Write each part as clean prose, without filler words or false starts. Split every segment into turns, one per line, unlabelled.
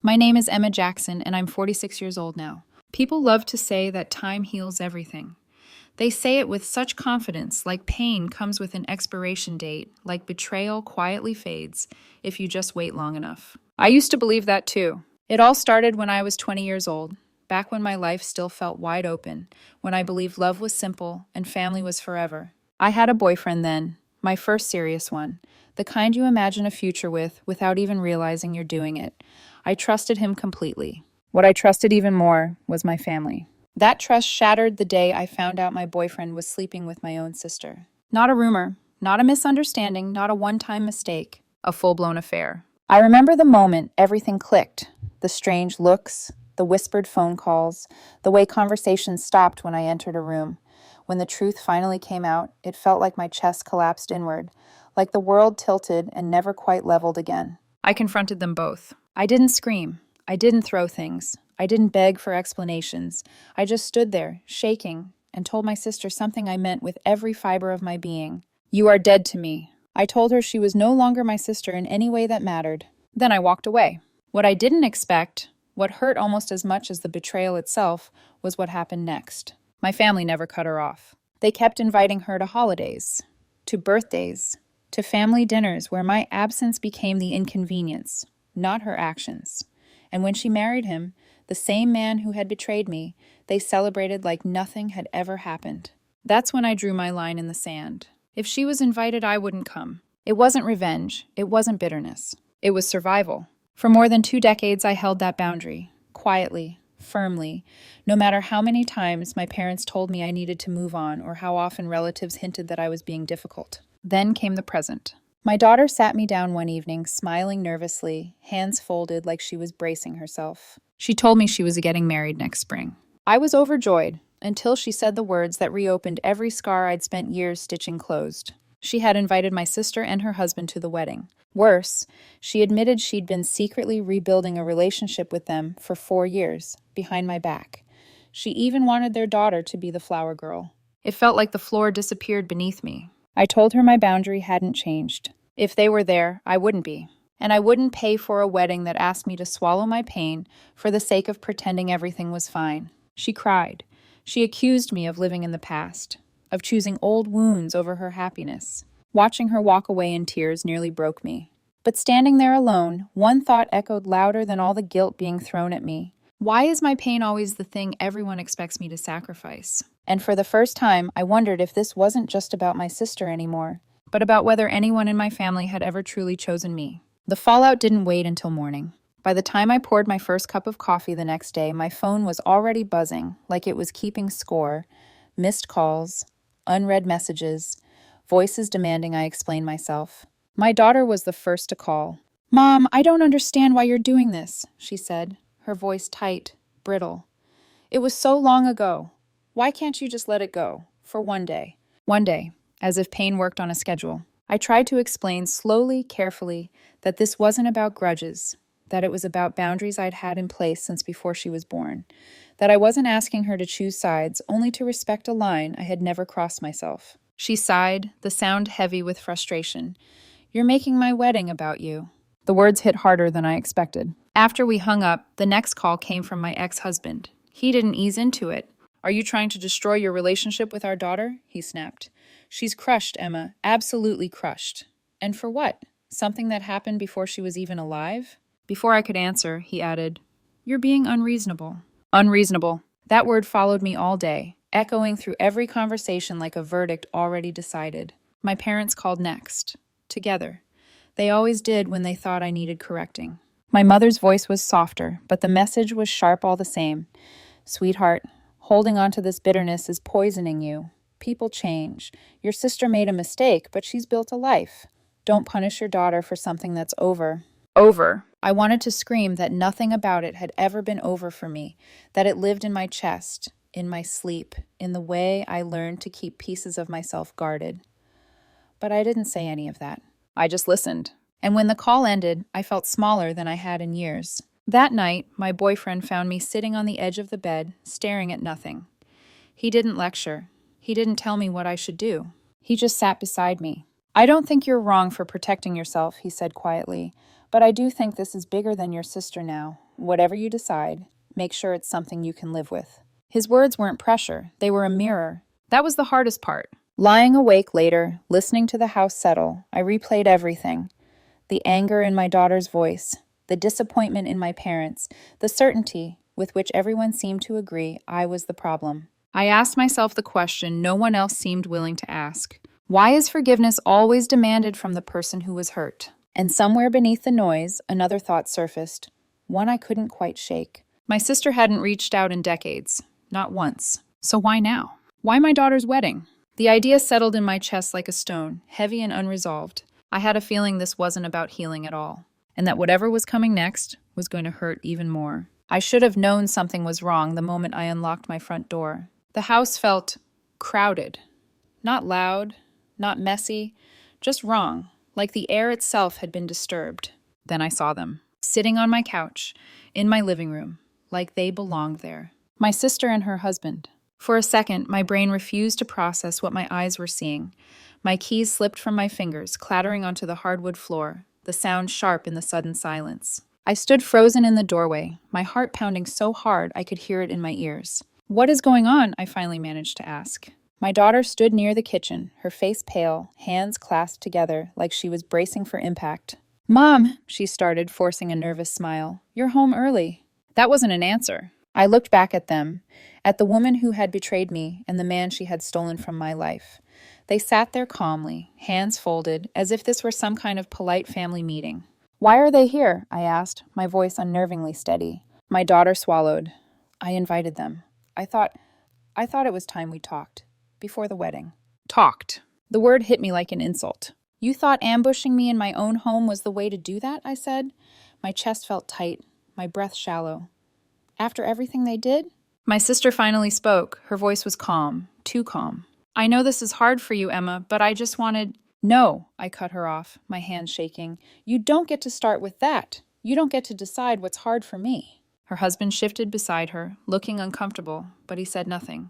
My name is Emma Jackson, and I'm 46 years old now. People love to say that time heals everything. They say it with such confidence, like pain comes with an expiration date, like betrayal quietly fades if you just wait long enough. I used to believe that too. It all started when I was 20 years old, back when my life still felt wide open, when I believed love was simple and family was forever. I had a boyfriend then, my first serious one, the kind you imagine a future with without even realizing you're doing it. I trusted him completely. What I trusted even more was my family. That trust shattered the day I found out my boyfriend was sleeping with my own sister. Not a rumor, not a misunderstanding, not a one-time mistake, a full-blown affair. I remember the moment everything clicked, the strange looks, the whispered phone calls, the way conversations stopped when I entered a room. When the truth finally came out, it felt like my chest collapsed inward, like the world tilted and never quite leveled again. I confronted them both. I didn't scream. I didn't throw things. I didn't beg for explanations. I just stood there, shaking, and told my sister something I meant with every fiber of my being. You are dead to me. I told her she was no longer my sister in any way that mattered. Then I walked away. What I didn't expect, what hurt almost as much as the betrayal itself, was what happened next. My family never cut her off. They kept inviting her to holidays, to birthdays, to family dinners where my absence became the inconvenience, not her actions. And when she married him, the same man who had betrayed me, they celebrated like nothing had ever happened. That's when I drew my line in the sand. If she was invited, I wouldn't come. It wasn't revenge. It wasn't bitterness. It was survival. For more than 2 decades, I held that boundary, quietly, firmly, no matter how many times my parents told me I needed to move on or how often relatives hinted that I was being difficult. Then came the present. My daughter sat me down one evening, smiling nervously, hands folded like she was bracing herself. She told me she was getting married next spring. I was overjoyed, until she said the words that reopened every scar I'd spent years stitching closed. She had invited my sister and her husband to the wedding. Worse, she admitted she'd been secretly rebuilding a relationship with them for 4 years, behind my back. She even wanted their daughter to be the flower girl. It felt like the floor disappeared beneath me. I told her my boundary hadn't changed. If they were there, I wouldn't be. And I wouldn't pay for a wedding that asked me to swallow my pain for the sake of pretending everything was fine. She cried. She accused me of living in the past, of choosing old wounds over her happiness. Watching her walk away in tears nearly broke me. But standing there alone, one thought echoed louder than all the guilt being thrown at me. Why is my pain always the thing everyone expects me to sacrifice? And for the first time, I wondered if this wasn't just about my sister anymore, but about whether anyone in my family had ever truly chosen me. The fallout didn't wait until morning. By the time I poured my first cup of coffee the next day, my phone was already buzzing, like it was keeping score. Missed calls, unread messages, voices demanding I explain myself. My daughter was the first to call. "Mom, I don't understand why you're doing this," she said, her voice tight, brittle. "It was so long ago. Why can't you just let it go? For one day." One day, as if pain worked on a schedule. I tried to explain slowly, carefully, that this wasn't about grudges, that it was about boundaries I'd had in place since before she was born, that I wasn't asking her to choose sides, only to respect a line I had never crossed myself. She sighed, the sound heavy with frustration. "You're making my wedding about you." The words hit harder than I expected. After we hung up, the next call came from my ex-husband. He didn't ease into it. "Are you trying to destroy your relationship with our daughter?" he snapped. "She's crushed, Emma, absolutely crushed." "And for what? Something that happened before she was even alive?" Before I could answer, he added, "You're being unreasonable." Unreasonable. That word followed me all day, echoing through every conversation like a verdict already decided. My parents called next. Together. They always did when they thought I needed correcting. My mother's voice was softer, but the message was sharp all the same. "Sweetheart, holding on to this bitterness is poisoning you. People change. Your sister made a mistake, but she's built a life. Don't punish your daughter for something that's over." Over. I wanted to scream that nothing about it had ever been over for me, that it lived in my chest, in my sleep, in the way I learned to keep pieces of myself guarded. But I didn't say any of that. I just listened. And when the call ended, I felt smaller than I had in years. That night, my boyfriend found me sitting on the edge of the bed, staring at nothing. He didn't lecture. He didn't tell me what I should do. He just sat beside me. "I don't think you're wrong for protecting yourself," he said quietly, "but I do think this is bigger than your sister now. whatever you decide, make sure it's something you can live with." His words weren't pressure, they were a mirror. That was the hardest part. Lying awake later, listening to the house settle, I replayed everything. The anger in my daughter's voice, the disappointment in my parents, the certainty with which everyone seemed to agree I was the problem. I asked myself the question no one else seemed willing to ask. Why is forgiveness always demanded from the person who was hurt? And somewhere beneath the noise, another thought surfaced, one I couldn't quite shake. My sister hadn't reached out in decades, not once. So why now? Why my daughter's wedding? The idea settled in my chest like a stone, heavy and unresolved. I had a feeling this wasn't about healing at all, and that whatever was coming next was going to hurt even more. I should have known something was wrong the moment I unlocked my front door. The house felt crowded. Not loud, not messy, just wrong, like the air itself had been disturbed. Then I saw them, sitting on my couch, in my living room, like they belonged there. My sister and her husband. For a second, my brain refused to process what my eyes were seeing. My keys slipped from my fingers, clattering onto the hardwood floor, the sound sharp in the sudden silence. I stood frozen in the doorway, my heart pounding so hard I could hear it in my ears. "What is going on?" I finally managed to ask. My daughter stood near the kitchen, her face pale, hands clasped together like she was bracing for impact. "Mom," she started, forcing a nervous smile, "you're home early." That wasn't an answer. I looked back at them, at the woman who had betrayed me and the man she had stolen from my life. They sat there calmly, hands folded, as if this were some kind of polite family meeting. "Why are they here?" I asked, my voice unnervingly steady. My daughter swallowed. "I invited them. I thought it was time we talked. Before the wedding." Talked. The word hit me like an insult. "You thought ambushing me in my own home was the way to do that?" I said. My chest felt tight, my breath shallow. "After everything they did?" My sister finally spoke. Her voice was calm, too calm. "I know this is hard for you, Emma, but I just wanted—" "No," I cut her off, my hand shaking. "You don't get to start with that. You don't get to decide what's hard for me." Her husband shifted beside her, looking uncomfortable, but he said nothing.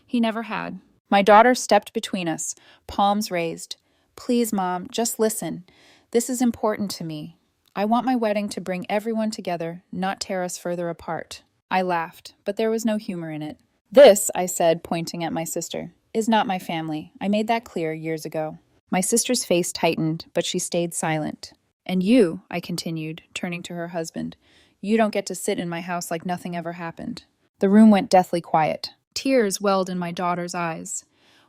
He never had. My daughter stepped between us, palms raised. "Please, Mom, just listen. This is important to me. I want my wedding to bring everyone together, not tear us further apart." I laughed, but there was no humor in it. "This," I said, pointing at my sister, "is not my family. I made that clear years ago." My sister's face tightened, but she stayed silent. "And you," I continued, turning to her husband, "you don't get to sit in my house like nothing ever happened." The room went deathly quiet. Tears welled in my daughter's eyes.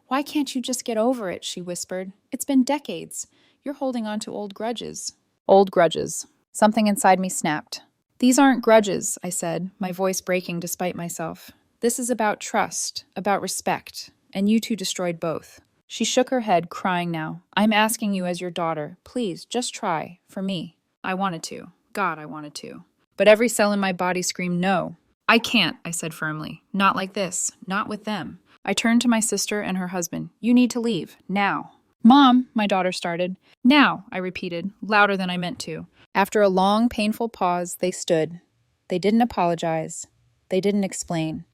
"Why can't you just get over it?" she whispered. "It's been decades. You're holding on to old grudges." Old grudges. Something inside me snapped. "These aren't grudges," I said, my voice breaking despite myself. "This is about trust, about respect, and you two destroyed both." She shook her head, crying now. "I'm asking you as your daughter, please, just try, for me." I wanted to. God, I wanted to. But every cell in my body screamed no. "I can't," I said firmly. "Not like this. Not with them." I turned to my sister and her husband. "You need to leave. Now." "Mom," my daughter started. "Now," I repeated, louder than I meant to. After a long, painful pause, they stood. They didn't apologize. They didn't explain.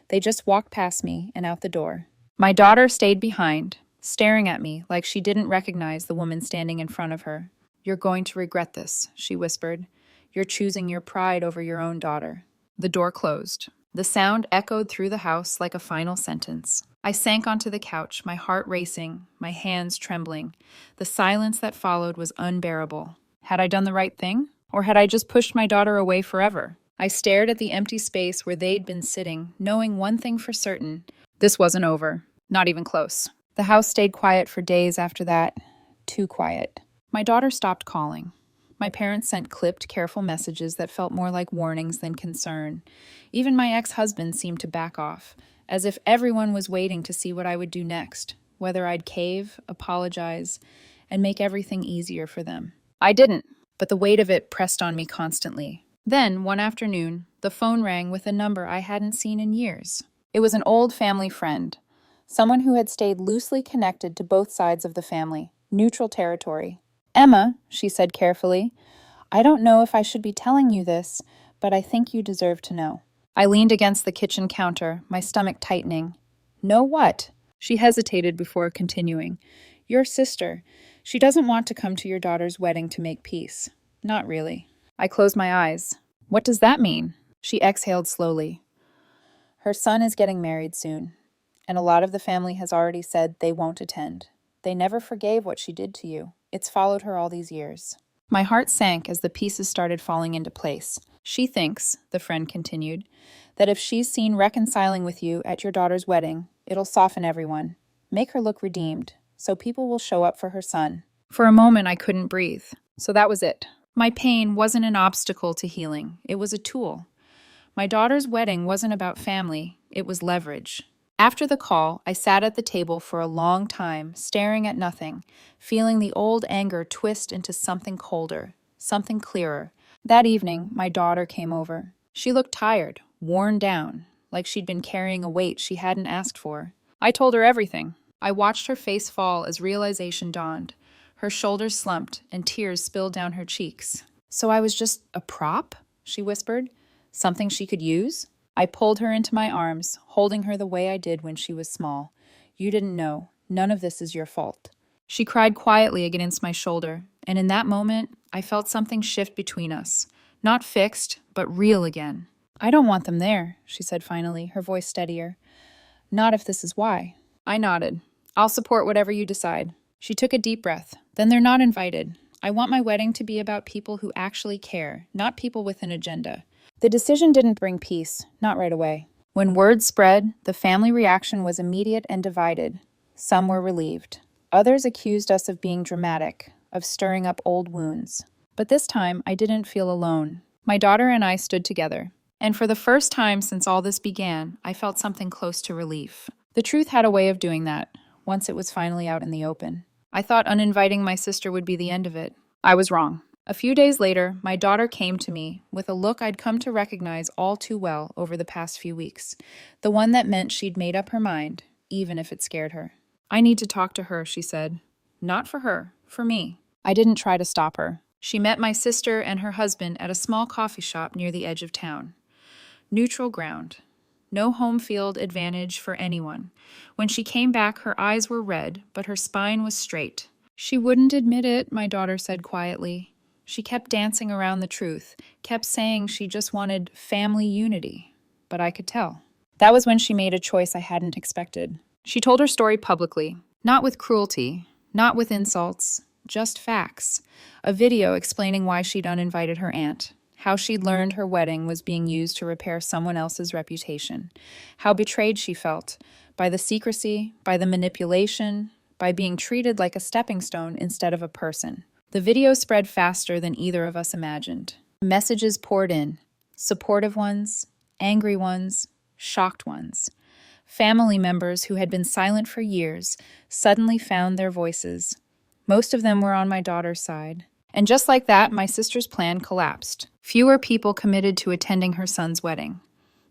They just walked past me and out the door. My daughter stayed behind, staring at me like she didn't recognize the woman standing in front of her. "You're going to regret this," she whispered. "You're choosing your pride over your own daughter." The door closed. The sound echoed through the house like a final sentence. I sank onto the couch, my heart racing, my hands trembling. The silence that followed was unbearable. Had I done the right thing? Or had I just pushed my daughter away forever? I stared at the empty space where they'd been sitting, knowing one thing for certain. This wasn't over. Not even close. The house stayed quiet for days after that. Too quiet. My daughter stopped calling. My parents sent clipped, careful messages that felt more like warnings than concern. Even my ex-husband seemed to back off, as if everyone was waiting to see what I would do next, whether I'd cave, apologize, and make everything easier for them. I didn't, but the weight of it pressed on me constantly. Then, one afternoon, the phone rang with a number I hadn't seen in years. It was an old family friend, someone who had stayed loosely connected to both sides of the family, neutral territory. "Emma," she said carefully, "I don't know if I should be telling you this, but I think you deserve to know." I leaned against the kitchen counter, my stomach tightening. "Know what?" She hesitated before continuing. "Your sister. She doesn't want to come to your daughter's wedding to make peace. Not really." I closed my eyes. What does that mean? She exhaled slowly. Her son is getting married soon, and a lot of the family has already said they won't attend. They never forgave what she did to you. It's followed her all these years. My heart sank as the pieces started falling into place. She thinks, the friend continued, that if she's seen reconciling with you at your daughter's wedding, it'll soften everyone, make her look redeemed, so people will show up for her son. For a moment, I couldn't breathe. So that was it. My pain wasn't an obstacle to healing. It was a tool. My daughter's wedding wasn't about family. It was leverage. After the call, I sat at the table for a long time, staring at nothing, feeling the old anger twist into something colder, something clearer. That evening, my daughter came over. She looked tired, worn down, like she'd been carrying a weight she hadn't asked for. I told her everything. I watched her face fall as realization dawned. Her shoulders slumped, and tears spilled down her cheeks. "So I was just a prop?" she whispered. "Something she could use?" I pulled her into my arms, holding her the way I did when she was small. "You didn't know. None of this is your fault." She cried quietly against my shoulder, and in that moment, I felt something shift between us. Not fixed, but real again. "I don't want them there," she said finally, her voice steadier. "Not if this is why." I nodded. "I'll support whatever you decide." She took a deep breath. "Then they're not invited. I want my wedding to be about people who actually care, not people with an agenda." The decision didn't bring peace, not right away. When word spread, the family reaction was immediate and divided. Some were relieved. Others accused us of being dramatic, of stirring up old wounds. But this time, I didn't feel alone. My daughter and I stood together. And for the first time since all this began, I felt something close to relief. The truth had a way of doing that, once it was finally out in the open. I thought uninviting my sister would be the end of it. I was wrong. A few days later, my daughter came to me with a look I'd come to recognize all too well over the past few weeks. The one that meant she'd made up her mind, even if it scared her. "I need to talk to her," she said. "Not for her, for me." I didn't try to stop her. She met my sister and her husband at a small coffee shop near the edge of town. Neutral ground. No home field advantage for anyone. When she came back, her eyes were red, but her spine was straight. "She wouldn't admit it," my daughter said quietly. She kept dancing around the truth, kept saying she just wanted family unity. But I could tell. That was when she made a choice I hadn't expected. She told her story publicly, not with cruelty, not with insults, just facts. A video explaining why she'd uninvited her aunt, how she'd learned her wedding was being used to repair someone else's reputation, how betrayed she felt by the secrecy, by the manipulation, by being treated like a stepping stone instead of a person. The video spread faster than either of us imagined. Messages poured in, supportive ones, angry ones, shocked ones. Family members who had been silent for years suddenly found their voices. Most of them were on my daughter's side. And just like that, my sister's plan collapsed. Fewer people committed to attending her son's wedding.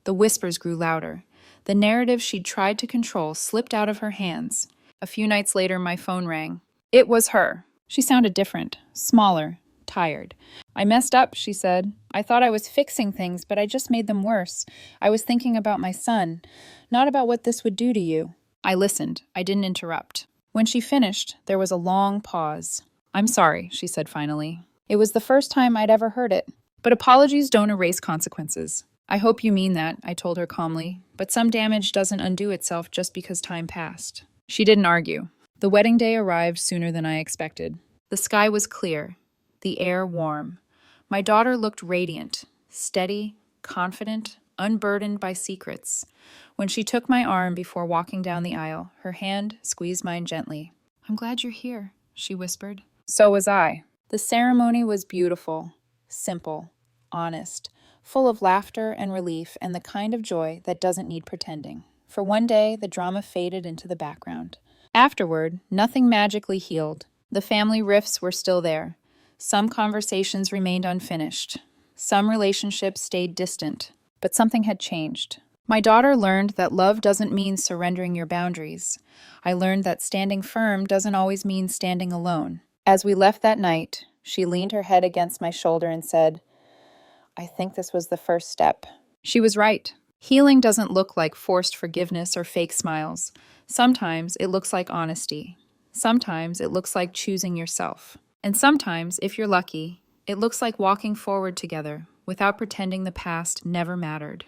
The whispers grew louder. The narrative she'd tried to control slipped out of her hands. A few nights later, my phone rang. It was her. She sounded different, smaller, tired. "I messed up," she said. "I thought I was fixing things, but I just made them worse. I was thinking about my son, not about what this would do to you." I listened. I didn't interrupt. When she finished, there was a long pause. "I'm sorry," she said finally. It was the first time I'd ever heard it. "But apologies don't erase consequences." "I hope you mean that," I told her calmly. "But some damage doesn't undo itself just because time passed." She didn't argue. The wedding day arrived sooner than I expected. The sky was clear, the air warm. My daughter looked radiant, steady, confident, unburdened by secrets. When she took my arm before walking down the aisle, her hand squeezed mine gently. "I'm glad you're here," she whispered. So was I. The ceremony was beautiful, simple, honest, full of laughter and relief and the kind of joy that doesn't need pretending. For one day, the drama faded into the background. Afterward, nothing magically healed. The family rifts were still there. Some conversations remained unfinished. Some relationships stayed distant. But something had changed. My daughter learned that love doesn't mean surrendering your boundaries. I learned that standing firm doesn't always mean standing alone. As we left that night, she leaned her head against my shoulder and said, "I think this was the first step." She was right. Healing doesn't look like forced forgiveness or fake smiles. Sometimes it looks like honesty. Sometimes it looks like choosing yourself. And sometimes, if you're lucky, it looks like walking forward together, without pretending the past never mattered.